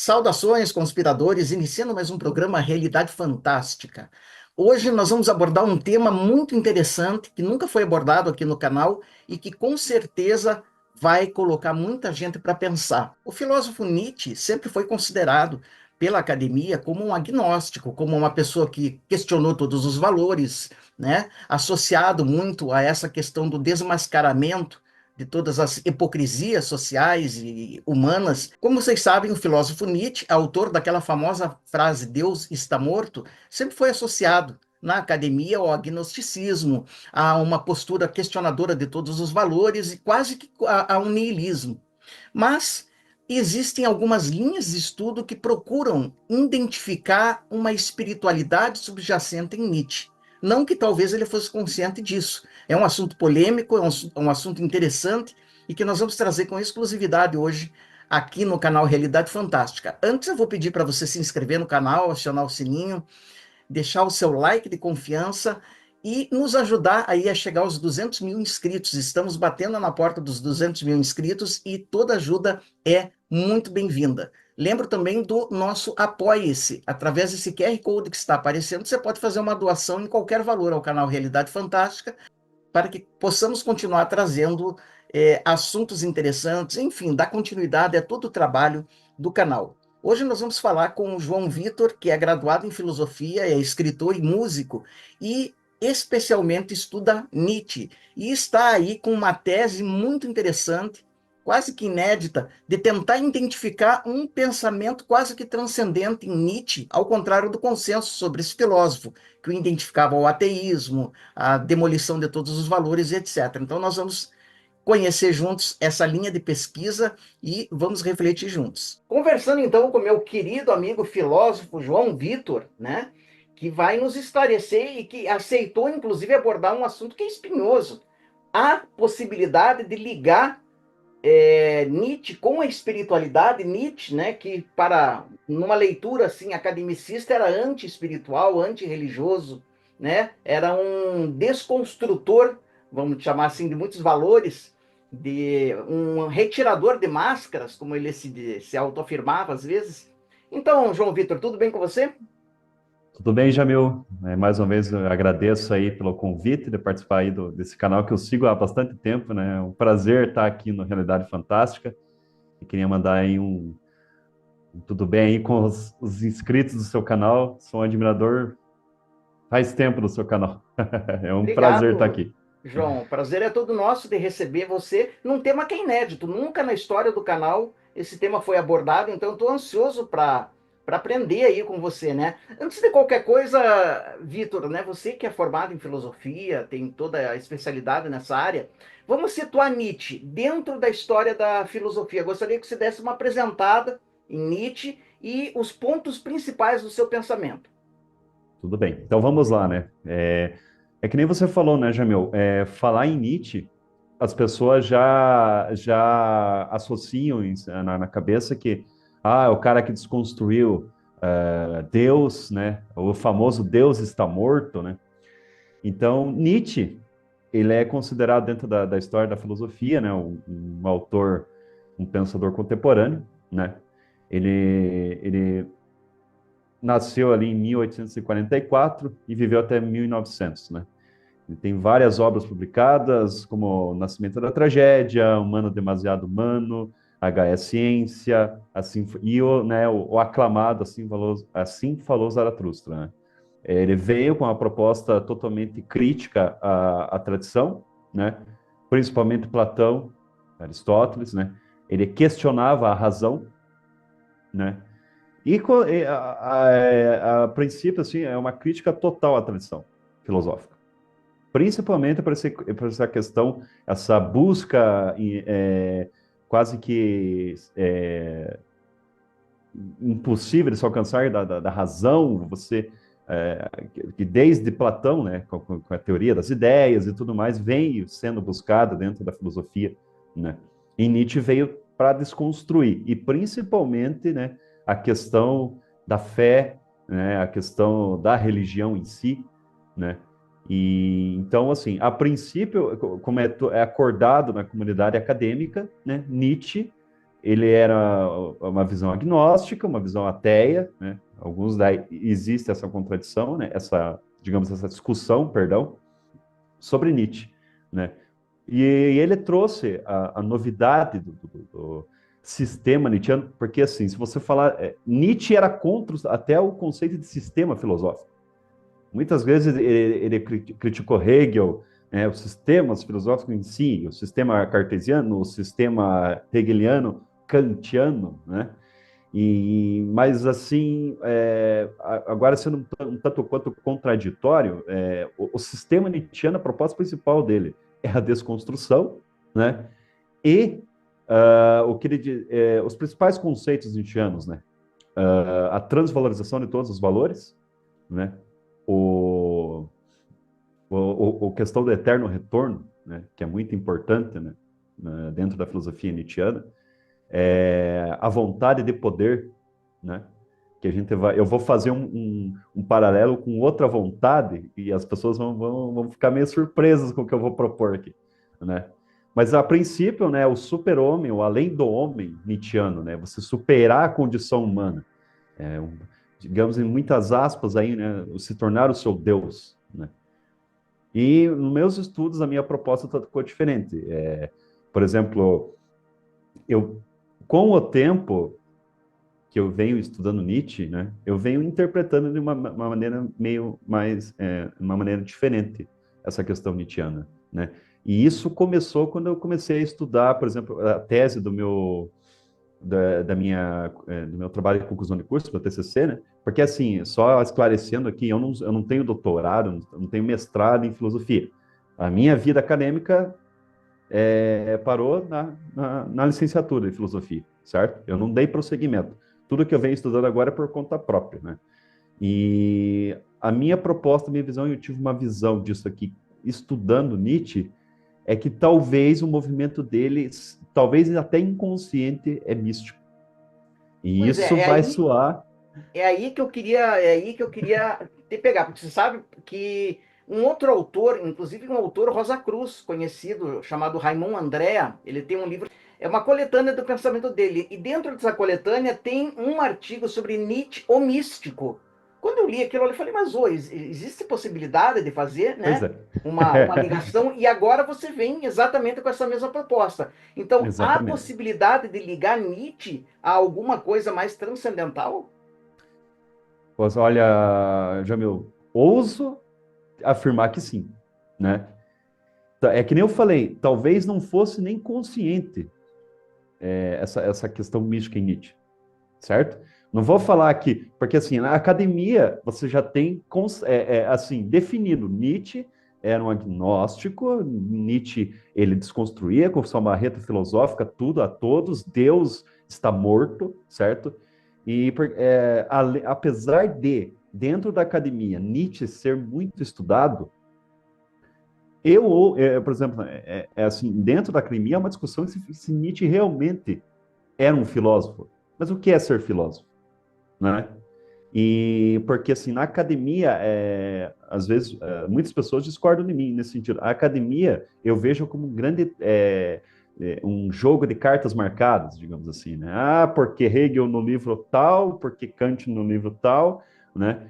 Saudações, conspiradores, iniciando mais um programa Realidade Fantástica. Hoje nós vamos abordar um tema muito interessante que nunca foi abordado aqui no canal e que com certeza vai colocar muita gente para pensar. O filósofo Nietzsche sempre foi considerado pela academia como um agnóstico, como uma pessoa que questionou todos os valores, né? Associado muito a essa questão do desmascaramento de todas as hipocrisias sociais e humanas. Como vocês sabem, o filósofo Nietzsche, autor daquela famosa frase "Deus está morto", sempre foi associado na academia ao agnosticismo, a uma postura questionadora de todos os valores e quase que a um niilismo. Mas existem algumas linhas de estudo que procuram identificar uma espiritualidade subjacente em Nietzsche. Não que talvez ele fosse consciente disso. É um assunto polêmico, é um assunto interessante e que nós vamos trazer com exclusividade hoje aqui no canal Realidade Fantástica. Antes eu vou pedir para você se inscrever no canal, acionar o sininho, deixar o seu like de confiança e nos ajudar aí a chegar aos 200 mil inscritos. Estamos batendo na porta dos 200 mil inscritos e toda ajuda é muito bem-vinda. Lembro também do nosso Apoie-se. Através desse QR Code que está aparecendo, você pode fazer uma doação em qualquer valor ao canal Realidade Fantástica para que possamos continuar trazendo assuntos interessantes, enfim, dar continuidade a todo o trabalho do canal. Hoje nós vamos falar com o João Vitor, que é graduado em filosofia, é escritor e músico, e especialmente estuda Nietzsche, e está aí com uma tese muito interessante, quase que inédita, de tentar identificar um pensamento quase que transcendente em Nietzsche, ao contrário do consenso sobre esse filósofo, que o identificava ao ateísmo, a demolição de todos os valores, etc. Então, nós vamos conhecer juntos essa linha de pesquisa e vamos refletir juntos. Conversando então com meu querido amigo filósofo João Vitor, né, que vai nos esclarecer e que aceitou, inclusive, abordar um assunto que é espinhoso: a possibilidade de ligar Nietzsche com a espiritualidade. Nietzsche, né, que para numa leitura assim academicista era anti-espiritual, anti-religioso, né, era um desconstrutor, vamos chamar assim, de muitos valores, de um retirador de máscaras, como ele se autoafirmava às vezes. Então, João Vitor, tudo bem com você? Tudo bem, Jamil? Mais uma vez eu agradeço aí pelo convite de participar aí desse canal que eu sigo há bastante tempo, né? É um prazer estar aqui no Realidade Fantástica e queria mandar aí um tudo bem aí com os inscritos do seu canal. Sou um admirador faz tempo do seu canal. É um prazer estar Obrigado, aqui. João. O prazer é todo nosso de receber você num tema que é inédito. Nunca na história do canal esse tema foi abordado, então estou ansioso para aprender aí com você, né? Antes de qualquer coisa, Vitor, né? Você que é formado em filosofia, tem toda a especialidade nessa área, vamos situar Nietzsche dentro da história da filosofia. Gostaria que você desse uma apresentada em Nietzsche e os pontos principais do seu pensamento. Tudo bem. Então vamos lá, né? É que nem você falou, né, Jamil? Falar em Nietzsche, as pessoas já associam isso na cabeça que é o cara que desconstruiu Deus, né? O famoso Deus está morto, né? Então Nietzsche, ele é considerado dentro da história da filosofia, né? Um autor, um pensador contemporâneo, né? Ele nasceu ali em 1844 e viveu até 1900, né? Ele tem várias obras publicadas, como O Nascimento da Tragédia, Humano Demasiado Humano, H.E. Ciência, assim, e o aclamado Assim Falou Zaratustra, né? Ele veio com uma proposta totalmente crítica à tradição, né? Principalmente Platão, Aristóteles, né? Ele questionava a razão, né? A princípio, assim, é uma crítica total à tradição filosófica, principalmente por essa questão, essa busca quase que impossível de se alcançar da razão, que desde Platão, né, com a teoria das ideias e tudo mais, vem sendo buscada dentro da filosofia, né? E Nietzsche veio para desconstruir, e principalmente, né, a questão da fé, né, a questão da religião em si, né? E então, assim, a princípio, como é acordado na comunidade acadêmica, né, Nietzsche ele era uma visão agnóstica, uma visão ateia, né? Alguns daí existe essa contradição, né? Essa, digamos, essa discussão, perdão, sobre Nietzsche, né? E ele trouxe a novidade do sistema nietzschiano, porque assim, se você falar, Nietzsche era contra até o conceito de sistema filosófico. Muitas vezes ele criticou Hegel, os sistemas filosóficos em si, o sistema cartesiano, o sistema hegeliano, kantiano, né? Mas assim, agora sendo um tanto quanto contraditório, o sistema nietzschiano, a proposta principal dele é a desconstrução, né? E o que ele, os principais conceitos nietzschianos, né? A transvalorização de todos os valores, né? O, o questão do eterno retorno, né? Que é muito importante, né? Dentro da filosofia nietzschiana, a vontade de poder, né? Que a gente vai, eu vou fazer um paralelo com outra vontade e as pessoas vão ficar meio surpresas com o que eu vou propor aqui, né? Mas a princípio, né, o super-homem, o além do homem nietzschiano, né? Você superar a condição humana, digamos em muitas aspas aí, né? Se tornar o seu Deus, né? E nos meus estudos a minha proposta ficou diferente. Por exemplo, eu com o tempo que eu venho estudando Nietzsche, né, eu venho interpretando de uma maneira meio mais, uma maneira diferente essa questão nietzschiana, né? E isso começou quando eu comecei a estudar, por exemplo, a tese do meu trabalho de conclusão de curso, do TCC, né? Porque assim, só esclarecendo aqui, eu não tenho doutorado, não tenho mestrado em filosofia. A minha vida acadêmica parou na licenciatura de filosofia, certo? Eu não dei prosseguimento. Tudo que eu venho estudando agora é por conta própria, né? E a minha proposta, minha visão, eu tive uma visão disso aqui, estudando Nietzsche, é que talvez o movimento dele, talvez até inconsciente, é místico. E Pois isso é, vai soar. é aí que eu queria te pegar, porque você sabe que um outro autor, inclusive um autor Rosa Cruz, conhecido, chamado Raimon Andrea, ele tem um livro, é uma coletânea do pensamento dele, e dentro dessa coletânea tem um artigo sobre Nietzsche, o místico. Quando eu li aquilo, eu falei, mas existe possibilidade de fazer, Pois né, é. uma ligação, e agora você vem exatamente com essa mesma proposta. Então, há Exatamente. possibilidade de ligar Nietzsche a alguma coisa mais transcendental? Pois olha, Jamil, ouso afirmar que sim, né? É que nem eu falei, talvez não fosse nem consciente essa questão mística em Nietzsche, certo? Não vou falar aqui, porque assim, na academia você já tem assim definido, Nietzsche era um agnóstico, Nietzsche ele desconstruía com sua marreta filosófica tudo a todos, Deus está morto, certo? E apesar de dentro da academia Nietzsche ser muito estudado, por exemplo, assim, dentro da academia é uma discussão se Nietzsche realmente era um filósofo. Mas o que é ser filósofo, né? E porque assim na academia, às vezes muitas pessoas discordam de mim nesse sentido. A academia eu vejo como um grande um jogo de cartas marcadas, digamos assim, né? Ah, porque Hegel no livro tal, porque Kant no livro tal, né?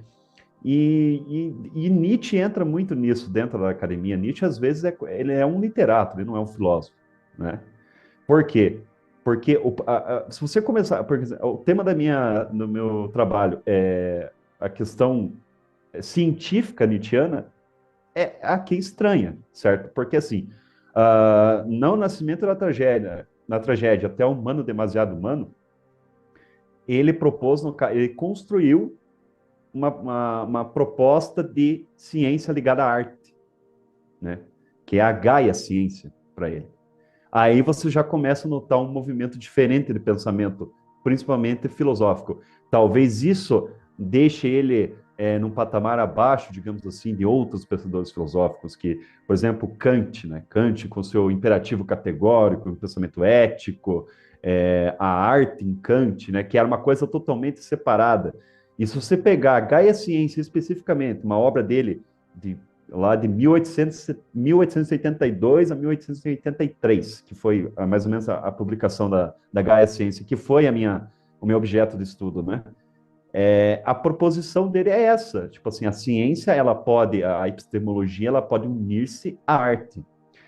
E Nietzsche entra muito nisso dentro da academia. Nietzsche às vezes ele é um literato, ele não é um filósofo, né? Por quê? Porque se você começar, porque o tema do meu trabalho é a questão científica nietzschiana, é aqui estranha, certo? Porque assim, não nascimento da tragédia, na tragédia até o humano demasiado humano, ele propôs, ele construiu uma proposta de ciência ligada à arte, né? Que é a Gaia Ciência para ele. Aí você já começa a notar um movimento diferente de pensamento, principalmente filosófico. Talvez isso deixe ele num patamar abaixo, digamos assim, de outros pensadores filosóficos, que, por exemplo, Kant, né? Kant com seu imperativo categórico, um pensamento ético, a arte em Kant, né? Que era uma coisa totalmente separada. E se você pegar a Gaia Ciência especificamente, uma obra dele de lá de 1882 a 1883, que foi mais ou menos a publicação da Gaia Ciência, que foi o meu objeto de estudo, né? A proposição dele é essa, tipo assim, a ciência, a epistemologia, ela pode unir-se à arte.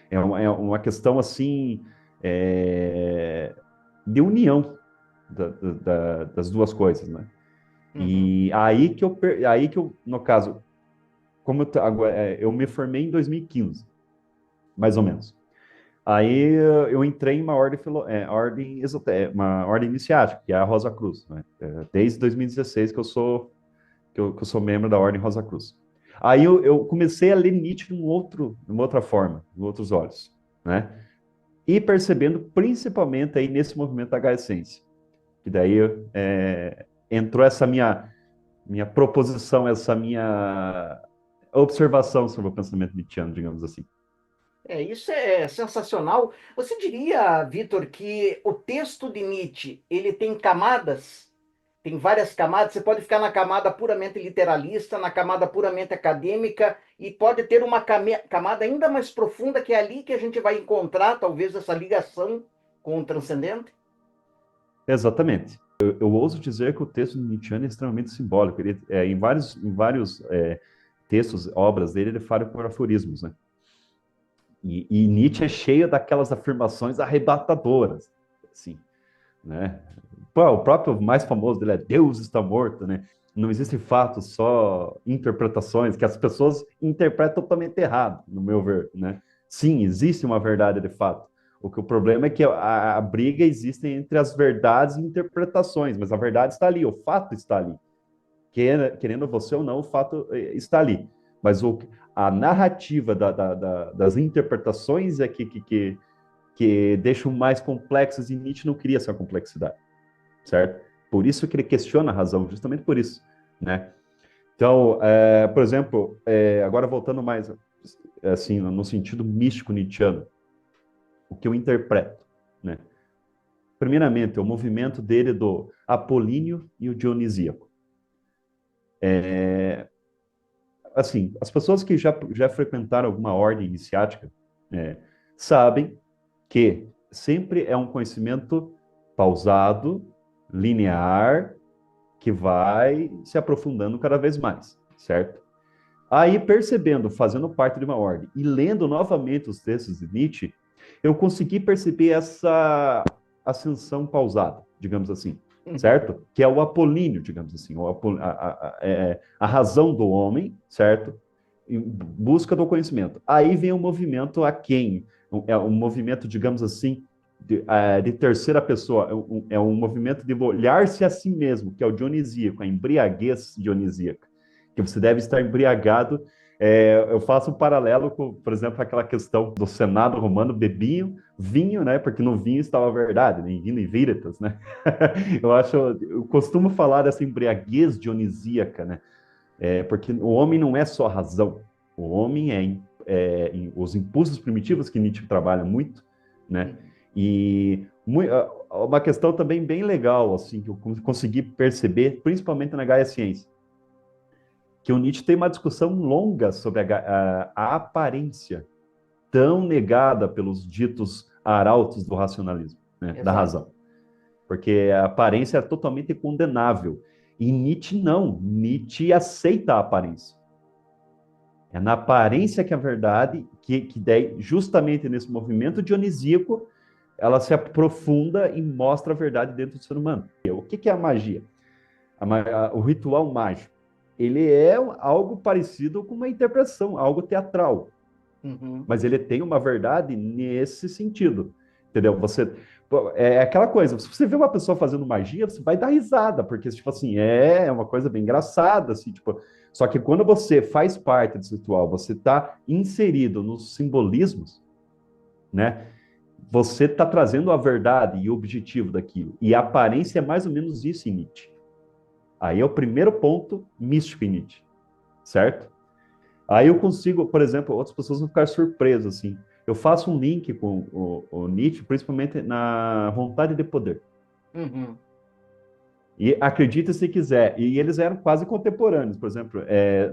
É uma questão, assim, de união das duas coisas, né? Uhum. E aí que eu, no caso, como eu me formei em 2015, mais ou menos. Aí eu entrei em uma uma ordem iniciática, que é a Rosa Cruz, né? Desde 2016 que eu sou membro da Ordem Rosa Cruz. Aí eu comecei a ler Nietzsche de uma outra forma, com outros olhos, né? E percebendo principalmente aí nesse movimento da Essência, que daí entrou essa minha proposição, essa minha observação sobre o pensamento nietzschiano, digamos assim. Isso é sensacional. Você diria, Vitor, que o texto de Nietzsche, ele tem camadas? Tem várias camadas. Você pode ficar na camada puramente literalista, na camada puramente acadêmica, e pode ter uma camada ainda mais profunda, que é ali que a gente vai encontrar, talvez, essa ligação com o transcendente? Exatamente. Eu ouso dizer que o texto nietzschiano é extremamente simbólico. Ele, em vários textos, obras dele, ele fala por aforismos, né? E Nietzsche é cheio daquelas afirmações arrebatadoras, assim, né? Pô, o próprio mais famoso dele é Deus está morto, né? Não existe fatos, só interpretações que as pessoas interpretam totalmente errado, no meu ver, né? Sim, existe uma verdade de fato. O problema é que a briga existe entre as verdades e interpretações, mas a verdade está ali, o fato está ali. Querendo você ou não, o fato está ali. Mas a narrativa das interpretações é que deixam mais complexas e Nietzsche não queria essa complexidade, certo? Por isso que ele questiona a razão, justamente por isso, né? Então, por exemplo, agora voltando mais assim no sentido místico nietzschiano, o que eu interpreto, né? Primeiramente, o movimento dele do apolíneo e o dionisíaco. Assim, as pessoas que já frequentaram alguma ordem iniciática sabem que sempre é um conhecimento pausado, linear, que vai se aprofundando cada vez mais, certo? Aí, percebendo, fazendo parte de uma ordem e lendo novamente os textos de Nietzsche, eu consegui perceber essa ascensão pausada, digamos assim, Uhum. certo? Que é o apolíneo, digamos assim, a razão do homem, certo? Em busca do conhecimento. Aí vem o movimento aquém, um movimento, digamos assim, de terceira pessoa, é um movimento de olhar-se a si mesmo, que é o dionisíaco, a embriaguez dionisíaca, que você deve estar embriagado. Eu faço um paralelo com, por exemplo, aquela questão do Senado romano, bebiam vinho, né? Porque no vinho estava a verdade, né? Em vino e veritas, né? Eu costumo falar dessa embriaguez dionisíaca, né? Porque o homem não é só razão, o homem os impulsos primitivos que Nietzsche trabalha muito, né? Uhum. E uma questão também bem legal, assim, que eu consegui perceber, principalmente na Gaia Ciência, que o Nietzsche tem uma discussão longa sobre a aparência tão negada pelos ditos arautos do racionalismo, né, da Exato. razão. Porque a aparência é totalmente condenável. E Nietzsche não. Nietzsche aceita a aparência. É na aparência que a verdade, que daí, justamente nesse movimento dionisíaco, ela se aprofunda e mostra a verdade dentro do ser humano. O que é a magia? O ritual mágico. Ele é algo parecido com uma interpretação, algo teatral, Uhum. mas ele tem uma verdade nesse sentido, entendeu? É aquela coisa, se você vê uma pessoa fazendo magia, você vai dar risada, porque, tipo assim, é uma coisa bem engraçada, assim, tipo, só que quando você faz parte desse ritual, você está inserido nos simbolismos, né? Você está trazendo a verdade e o objetivo daquilo. E a aparência é mais ou menos isso em Nietzsche. Aí é o primeiro ponto místico em Nietzsche, certo? Aí eu consigo, por exemplo, outras pessoas vão ficar surpresas, assim. Eu faço um link com o Nietzsche, principalmente na vontade de poder. Uhum. E acredite se quiser, e eles eram quase contemporâneos. Por exemplo,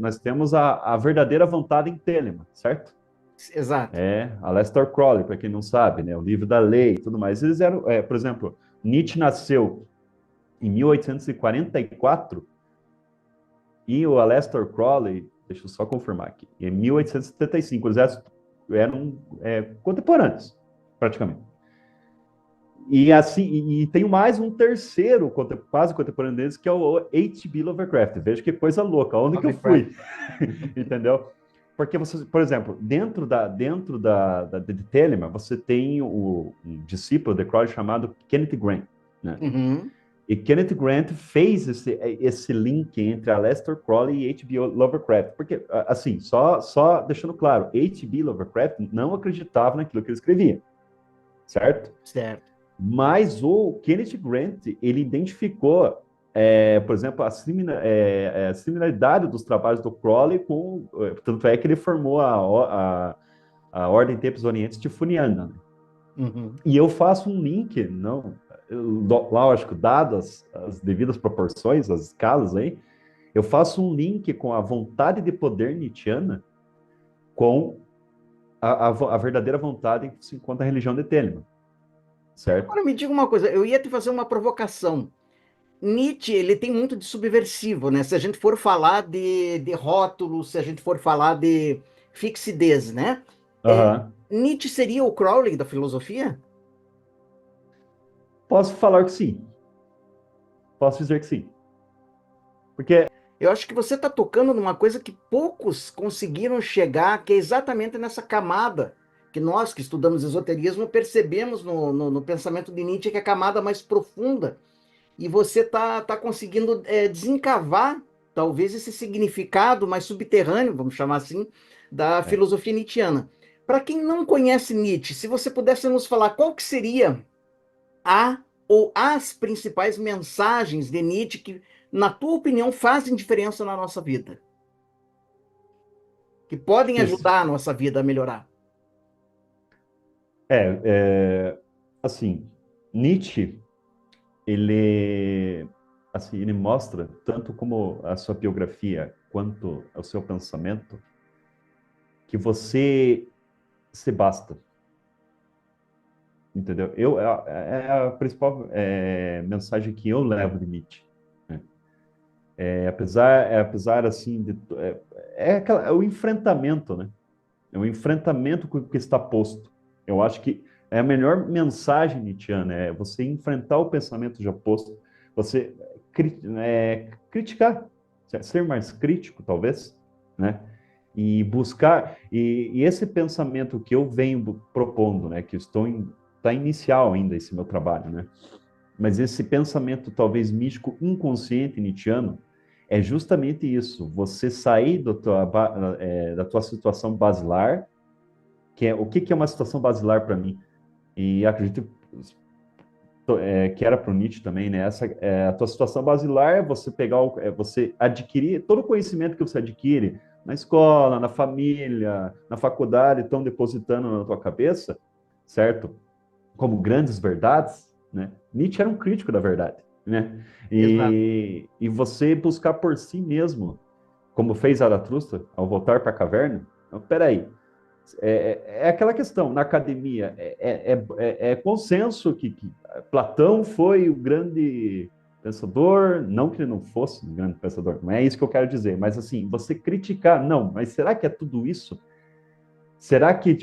nós temos a verdadeira vontade em Telemann, certo? Exato. Aleister Crowley, para quem não sabe, né? O livro da lei e tudo mais. Eles eram, por exemplo, Nietzsche nasceu em 1844 e o Aleister Crowley, deixa eu só confirmar aqui, em 1875. Eles eram contemporâneos, praticamente. E assim, e tem mais um terceiro quase contemporâneo deles, que é o H.P. Lovecraft. Veja que coisa louca, onde que eu fui? Entendeu? Porque você, por exemplo, dentro de Telemann, você tem um discípulo de Crowley chamado Kenneth Grant, né? Uhum. E Kenneth Grant fez esse link entre Aleister Crowley e H.P. Lovecraft. Porque, assim, só deixando claro, H.P. Lovecraft não acreditava naquilo que ele escrevia, certo? Certo. Mas o Kenneth Grant, ele identificou, por exemplo, a similaridade dos trabalhos do Crowley com... Tanto é que ele formou a Ordem Tempos Orientes Tifuniana. Né? Uhum. E eu faço um link, não, lógico, dadas as devidas proporções, as escalas aí, eu faço um link com a vontade de poder nietzschiana com a verdadeira vontade que se encontra a religião de Telemann, certo? Agora me diga uma coisa, eu ia te fazer uma provocação. Nietzsche, ele tem muito de subversivo, né? Se a gente for falar de rótulos, se a gente for falar de fixidez, né? Aham. Nietzsche seria o Crowley da filosofia? Posso falar que sim. Posso dizer que sim. Porque, Eu acho que você está tocando numa coisa que poucos conseguiram chegar, que é exatamente nessa camada que nós que estudamos esoterismo percebemos no pensamento de Nietzsche, que é a camada mais profunda. E você tá conseguindo desencavar, talvez, esse significado mais subterrâneo, vamos chamar assim, da é, filosofia nietzschiana. Para quem não conhece Nietzsche, se você pudesse nos falar qual que seria a ou as principais mensagens de Nietzsche que, na tua opinião, fazem diferença na nossa vida, que podem esse- ajudar a nossa vida a melhorar. é, assim, Nietzsche, ele, assim, ele mostra, tanto como a sua biografia, quanto o seu pensamento, que você se basta, entendeu? É a principal mensagem que eu levo de Nietzsche. Né? Apesar assim, é o enfrentamento, né? É o enfrentamento com o que está posto. Eu acho que é a melhor mensagem nietzschiana, é você enfrentar o pensamento já posto, você criticar, ser mais crítico, talvez, né? E buscar, e esse pensamento que eu venho propondo, né? Que está inicial ainda esse meu trabalho, né? Mas esse pensamento talvez místico inconsciente nietzschiano é justamente isso, você sair da tua situação basilar, que é o que é uma situação basilar para mim, e acredito que era para o Nietzsche também, né? A tua situação basilar é você pegar, você adquirir todo o conhecimento que você adquire na escola, na família, na faculdade, estão depositando na tua cabeça, certo? Como grandes verdades, né? Nietzsche era um crítico da verdade, né? Exato. E você buscar por si mesmo, como fez Zaratustra ao voltar para a caverna. Então, peraí, é aquela questão, na academia, é consenso que Platão foi o grande pensador, não que ele não fosse um grande pensador, não é isso que eu quero dizer, mas assim, você criticar, não, mas será que é tudo isso? Será que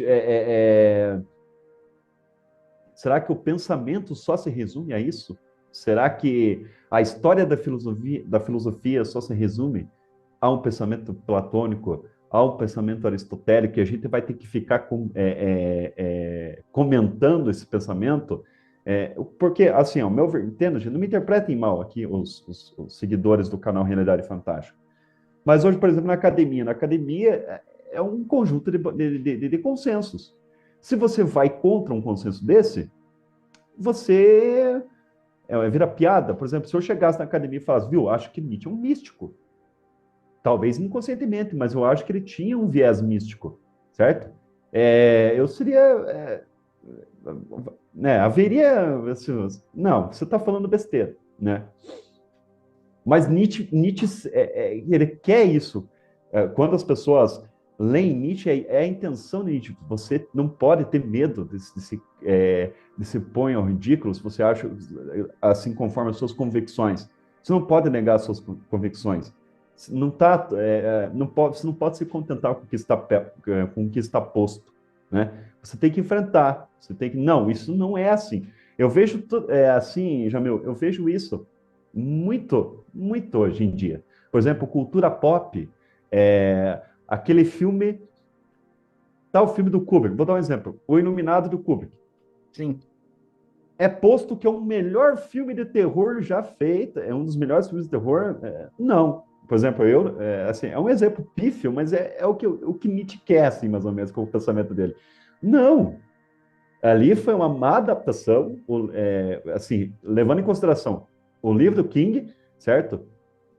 será que o pensamento só se resume a isso? Será que a história da filosofia só se resume a um pensamento platônico, a um pensamento aristotélico, e a gente vai ter que ficar comentando esse pensamento? Porque, assim, ao meu ver, entenda, gente, não me interpretem mal aqui os seguidores do canal Realidade Fantástica. Mas hoje, por exemplo, na academia é um conjunto de consensos. Se você vai contra um consenso desse, você vira piada. Por exemplo, se eu chegasse na academia e falasse, viu, acho que Nietzsche é um místico. Talvez inconscientemente, mas eu acho que ele tinha um viés místico, certo? Eu seria. Haveria. Assim, não, você está falando besteira, né? Mas Nietzsche ele quer isso. Quando as pessoas leem Nietzsche, é a intenção de Nietzsche. Você não pode ter medo de se pôr ao ridículo se você acha assim conforme as suas convicções. Você não pode negar as suas convicções. Não tá, você não pode se contentar com o que está posto, né? Você tem que enfrentar. Você tem que não, isso não é assim. Eu vejo assim, Jamil, eu vejo isso muito hoje em dia. Por exemplo, cultura pop, aquele filme, tal filme do Kubrick, vou dar um exemplo, O Iluminado do Kubrick. Sim. É posto que é o melhor filme de terror já feito, é um dos melhores filmes de terror? Não. Por exemplo, assim, é um exemplo pífio, mas é o que Nietzsche quer, assim, mais ou menos, com o pensamento dele. Não. Ali foi uma má adaptação, assim, levando em consideração o livro do King, certo?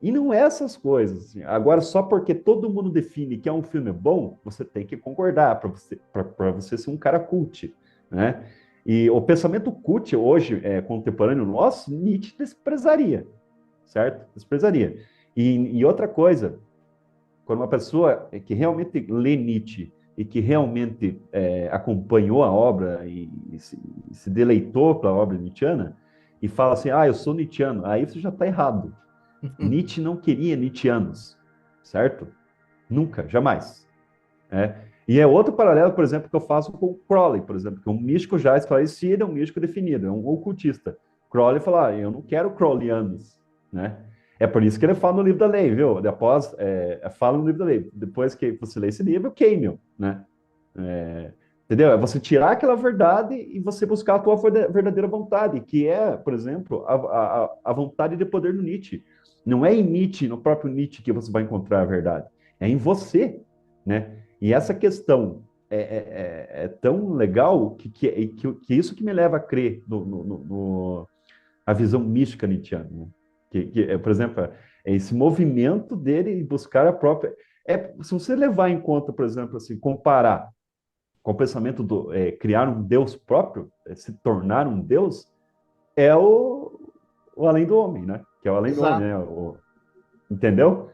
E não é essas coisas. Assim. Agora, só porque todo mundo define que é um filme bom, você tem que concordar para você ser um cara cult, né? E o pensamento cult hoje, contemporâneo nosso, Nietzsche desprezaria, certo? Desprezaria. E outra coisa, quando uma pessoa que realmente lê Nietzsche e que realmente acompanhou a obra e se deleitou pela obra nietzschiana e fala assim, eu sou nietzschiano, aí você já está errado. Nietzsche não queria nietzschianos, certo? Nunca, jamais. E é outro paralelo, por exemplo, que eu faço com o Crowley, por exemplo, que é um místico já esclarecido, é um místico definido, é um ocultista. Crowley fala, eu não quero Crowleyanos, né? É por isso que ele fala no livro da lei, viu? Depois, fala no livro da lei. Depois que você lê esse livro, queime-o, né? Entendeu? É você tirar aquela verdade e você buscar a tua verdadeira vontade, que é, por exemplo, a vontade de poder do Nietzsche. Não é em Nietzsche, no próprio Nietzsche, que você vai encontrar a verdade. É em você, né? E essa questão é tão legal que isso que me leva a crer a visão mística nietzschiana. Né? Por exemplo, esse movimento dele buscar a própria. Se você levar em conta, por exemplo, assim, comparar com o pensamento do criar um Deus próprio, se tornar um Deus, é o além do homem, né? Que é o além do homem, Exato. né? Entendeu?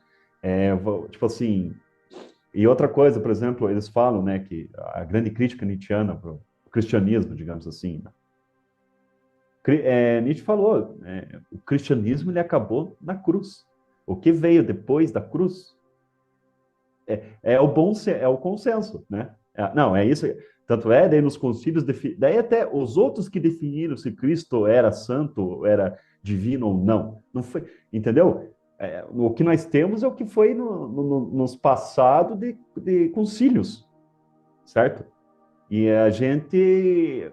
Tipo assim, e outra coisa, por exemplo, eles falam, né, que a grande crítica nietzschiana para o cristianismo, digamos assim, Nietzsche falou, o cristianismo ele acabou na cruz. O que veio depois da cruz é o consenso, né? Não, é isso. Tanto daí nos concílios, daí até os outros que definiram se Cristo era santo, era divino ou não. Não foi, entendeu? O que nós temos é o que foi nos passados de concílios, certo? E a gente,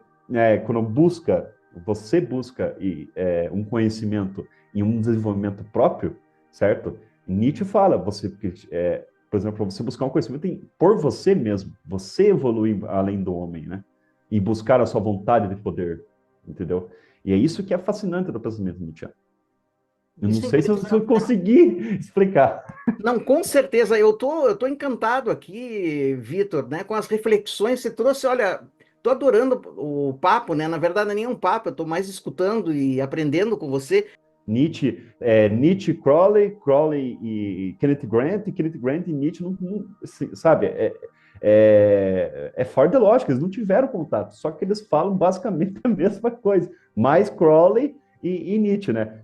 quando você busca um conhecimento e um desenvolvimento próprio, certo? Nietzsche fala, por exemplo, para você buscar um conhecimento por você mesmo, você evoluir além do homem, né? E buscar a sua vontade de poder, entendeu? E é isso que é fascinante do pensamento nietzscheano. Eu não Isso é sei se eu interessante, né? consegui explicar. Não, com certeza, eu tô encantado aqui, Vitor, né, com as reflexões que você trouxe. Olha, tô adorando o papo, né? Na verdade, não é nem um papo, eu tô mais escutando e aprendendo com você. Nietzsche, Crowley e Kenneth Grant, e Kenneth Grant e Nietzsche, sabe, fora de lógica, eles não tiveram contato, só que eles falam basicamente a mesma coisa, mais Crowley e Nietzsche, né?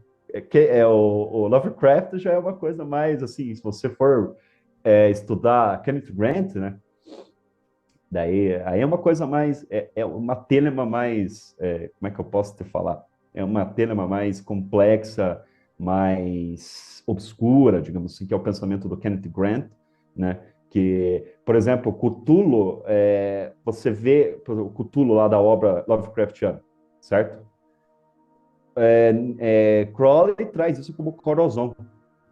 O Lovecraft já é uma coisa mais assim, se você for estudar Kenneth Grant, né? Daí aí é uma coisa mais, uma têlema mais, como é que eu posso te falar? É uma têlema mais complexa, mais obscura, digamos assim, que é o pensamento do Kenneth Grant, né? Que, por exemplo, Cthulhu, você vê o Cthulhu lá da obra Lovecraftiana, certo? Crowley traz isso como corosão,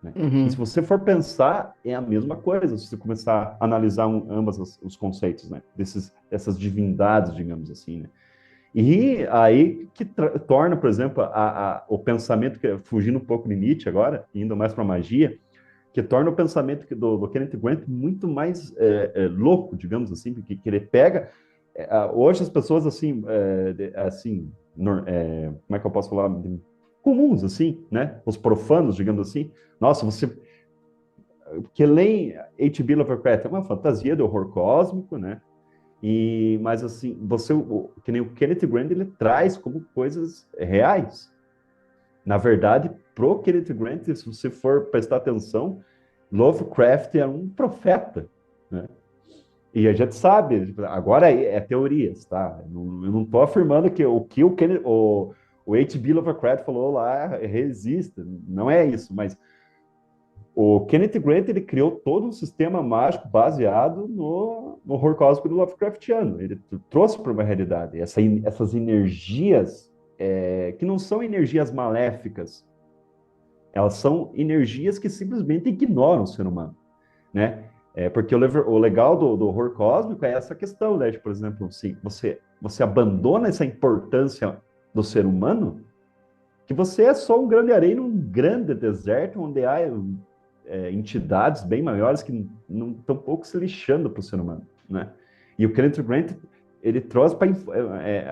né? E se Uhum. você for pensar, é a mesma coisa, se você começar a analisar ambos os conceitos, né? Dessas divindades, digamos assim, né? E aí que torna, por exemplo, o pensamento, fugindo um pouco de Nietzsche agora, indo mais para a magia, que torna o pensamento do Kenneth Grant muito mais louco, digamos assim, porque que ele pega... hoje as pessoas, assim, como é que eu posso falar? comuns, assim, né? Os profanos, digamos assim. Nossa, você que leem H.P. Lovecraft é uma fantasia de horror cósmico, né? Mas assim, que nem o Kenneth Grant, ele traz como coisas reais. Na verdade, pro Kenneth Grant, se você for prestar atenção, Lovecraft é um profeta, né? E a gente sabe, agora é teorias, tá? Eu não estou afirmando que o H.P. Lovecraft falou lá resiste, não é isso, mas o Kenneth Grant ele criou todo um sistema mágico baseado no horror cósmico do Lovecraftiano. Ele trouxe para uma realidade essas energias que não são energias maléficas, elas são energias que simplesmente ignoram o ser humano, né? Porque o legal do horror cósmico é essa questão, né? Por exemplo, assim, você abandona essa importância do ser humano, que você é só um grande areia num grande deserto onde há entidades bem maiores que não estão pouco se lixando para o ser humano, né? E o Kenneth Grant ele trouxe para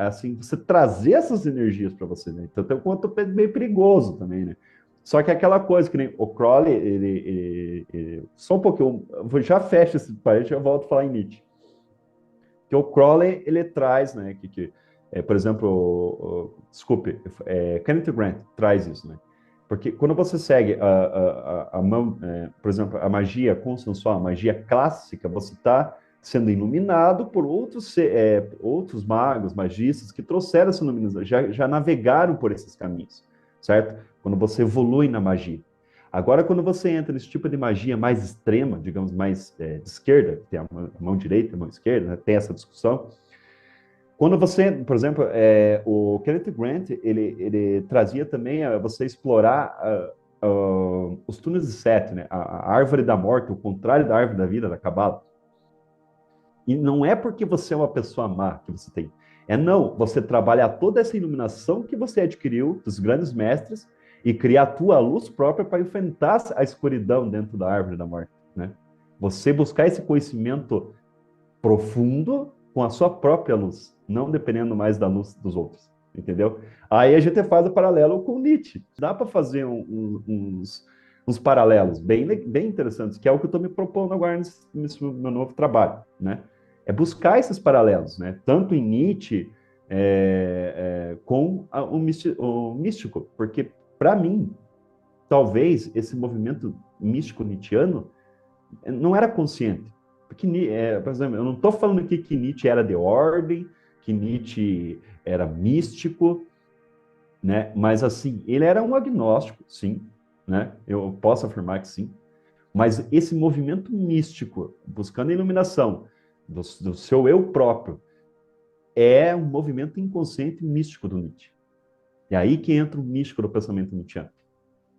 assim você trazer essas energias para você, né? Então tem um ponto meio perigoso também, né? Só que é aquela coisa que nem o Crowley, só um pouquinho, já fecha esse parede, eu volto a falar em Nietzsche. Que o Crowley ele traz, né? Por exemplo, desculpe, Kenneth Grant traz isso, né? Porque quando você segue por exemplo, a magia consensual, a magia clássica, você está sendo iluminado por outros magos, magistas que trouxeram essa iluminação, já navegaram por esses caminhos, certo? Quando você evolui na magia. Agora, quando você entra nesse tipo de magia mais extrema, digamos, mais de esquerda, tem a mão direita, a mão esquerda, né? Tem essa discussão. Quando você, por exemplo, o Kenneth Grant, ele trazia também você explorar os túneis de Sete, né? A árvore da morte, o contrário da árvore da vida, da Cabala. E não é porque você é uma pessoa má que você tem. Não, você trabalhar toda essa iluminação que você adquiriu dos grandes mestres e criar a tua luz própria para enfrentar a escuridão dentro da árvore da morte, né? Você buscar esse conhecimento profundo com a sua própria luz, não dependendo mais da luz dos outros, entendeu? Aí a gente faz o paralelo com Nietzsche. Dá para fazer uns paralelos bem interessantes, que é o que eu estou me propondo agora nesse meu novo trabalho, né? É buscar esses paralelos, né? Tanto em Nietzsche com o místico, porque para mim, talvez esse movimento místico nietzschiano não era consciente. Porque, por exemplo, eu não estou falando aqui que Nietzsche era de ordem, que Nietzsche era místico, né? Mas, assim, ele era um agnóstico, sim, né? Eu posso afirmar que sim. Mas esse movimento místico, buscando a iluminação do seu eu próprio, é um movimento inconsciente místico do Nietzsche. É aí que entra o místico do pensamento nietzschiano.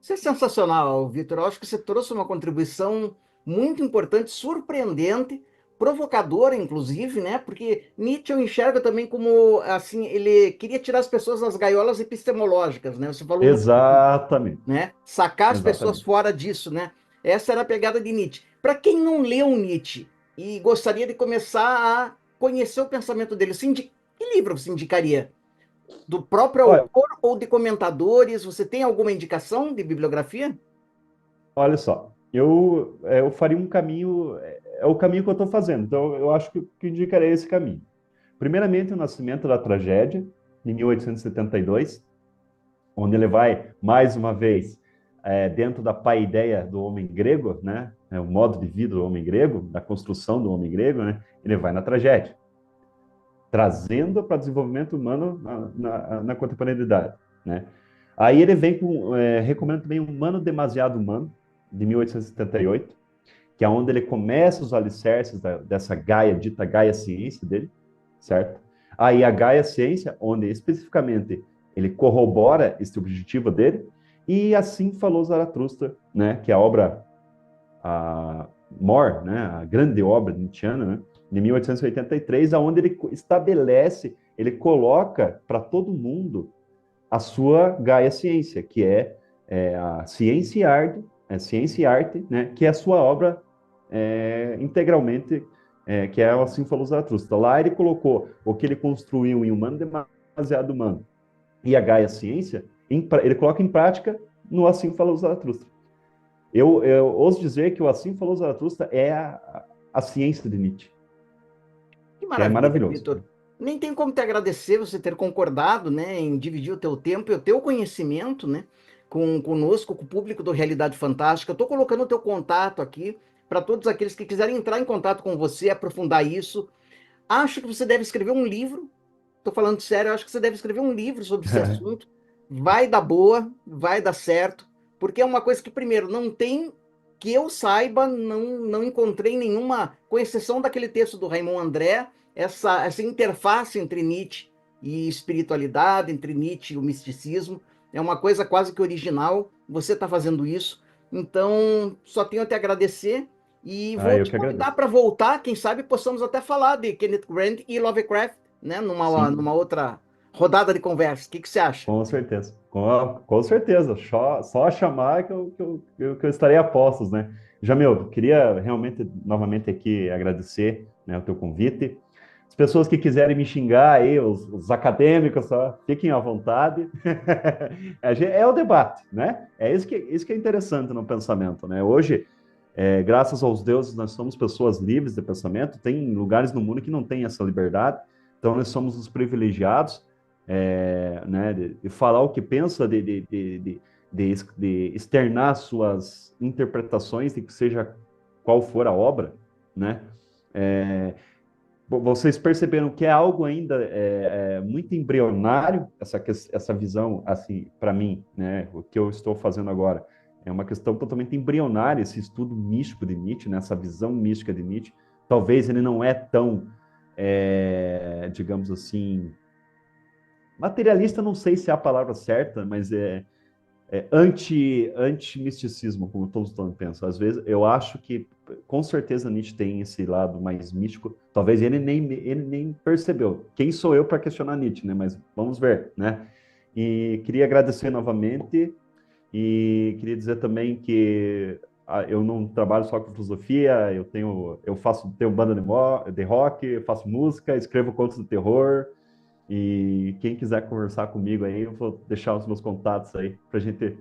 Isso é sensacional, Vitor. Eu acho que você trouxe uma contribuição muito importante, surpreendente, provocadora, inclusive, né? Porque Nietzsche eu enxergo também como, assim, ele queria tirar as pessoas das gaiolas epistemológicas, né? Você falou muito, Exatamente. né? Sacar as pessoas Exatamente. fora disso, né? Essa era a pegada de Nietzsche. Para quem não leu Nietzsche e gostaria de começar a conhecer o pensamento dele, que livro você indicaria? Do próprio Olha, autor ou de comentadores? Você tem alguma indicação de bibliografia? olha só, eu faria um caminho, é o caminho que eu estou fazendo, então eu acho que indicarei esse caminho. Primeiramente, o Nascimento da Tragédia, em 1872, onde ele vai, mais uma vez, dentro da paideia do homem grego, né, o modo de vida do homem grego, da construção do homem grego, né, ele vai na tragédia, trazendo para o desenvolvimento humano na contemporaneidade, né. Aí ele vem com, recomendo também Humano Demasiado Humano, de 1878, que é onde ele começa os alicerces dessa Gaia, dita Gaia Ciência dele, certo? Aí a Gaia Ciência, onde especificamente ele corrobora esse objetivo dele, e assim falou Zaratustra, né, que é a obra a More, né, a grande obra nietzschiana, né, de 1883, aonde ele estabelece, ele coloca para todo mundo a sua Gaia Ciência, que é a ciência e arte, né, que é a sua obra integralmente, que é assim falou Zaratustra. Lá ele colocou o que ele construiu em Humano Demasiado Humano e a Gaia Ciência ele coloca em prática no Assim Falou Zaratustra. Eu ouso dizer que o Assim Falou Zaratustra é a ciência de Nietzsche, Que que é maravilha, maravilhoso. Vitor. Nem tem como te agradecer você ter concordado, né, em dividir o teu tempo e o teu conhecimento, né, conosco, com o público do Realidade Fantástica. Eu estou colocando o teu contato aqui para todos aqueles que quiserem entrar em contato com você, aprofundar isso. Acho que você deve escrever um livro. Estou falando sério, acho que você deve escrever um livro sobre esse assunto. Vai dar boa, vai dar certo, porque é uma coisa que, primeiro, não tem, que eu saiba, não encontrei nenhuma, com exceção daquele texto do Raymond André, essa interface entre Nietzsche e espiritualidade, entre Nietzsche e o misticismo. É uma coisa quase que original. Você está fazendo isso. Então, só tenho a te agradecer e Ah, vou eu te que convidar agradeço. para voltar. Quem sabe possamos até falar de Kenneth Grant e Lovecraft, né, numa Sim, outra rodada de conversa. O que você acha? com certeza. Com certeza. Só chamar que eu estarei a postos, né? Jamil, queria realmente, novamente aqui agradecer, né, o teu convite. As pessoas que quiserem me xingar aí, os acadêmicos, só, fiquem à vontade. É o debate, né? Isso que é interessante no pensamento, né? Hoje, graças aos deuses, nós somos pessoas livres de pensamento. Tem lugares no mundo que não tem essa liberdade. Então, nós somos os privilegiados, né, de falar o que pensa, de externar suas interpretações, de que seja qual for a obra, né? É, vocês perceberam que é algo ainda muito embrionário, essa visão, assim, para mim, né, o que eu estou fazendo agora. É uma questão totalmente embrionária, esse estudo místico de Nietzsche, né, essa visão mística de Nietzsche. Talvez ele não é tão, digamos assim, materialista, não sei se é a palavra certa, mas anti-misticismo, como todos pensam. Às vezes, eu acho que, com certeza, Nietzsche tem esse lado mais místico. Talvez ele nem percebeu. Quem sou eu para questionar Nietzsche, né? Mas vamos ver, né? E queria agradecer novamente e queria dizer também que eu não trabalho só com filosofia, tenho banda de rock, eu faço música, escrevo contos de terror. E quem quiser conversar comigo aí, eu vou deixar os meus contatos aí para a gente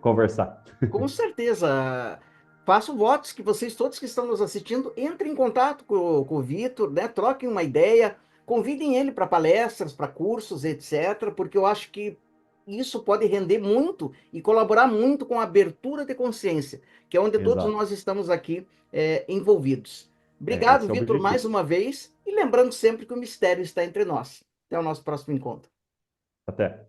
conversar. Com certeza. Faço votos que vocês todos que estão nos assistindo entrem em contato com o Vitor, né? Troquem uma ideia, convidem ele para palestras, para cursos, etc., porque eu acho que isso pode render muito e colaborar muito com a abertura de consciência, que é onde todos Exato. nós estamos aqui envolvidos. Obrigado, Esse é o Vitor, mais objetivo. uma vez, e lembrando sempre que o mistério está entre nós. Até o nosso próximo encontro. Até.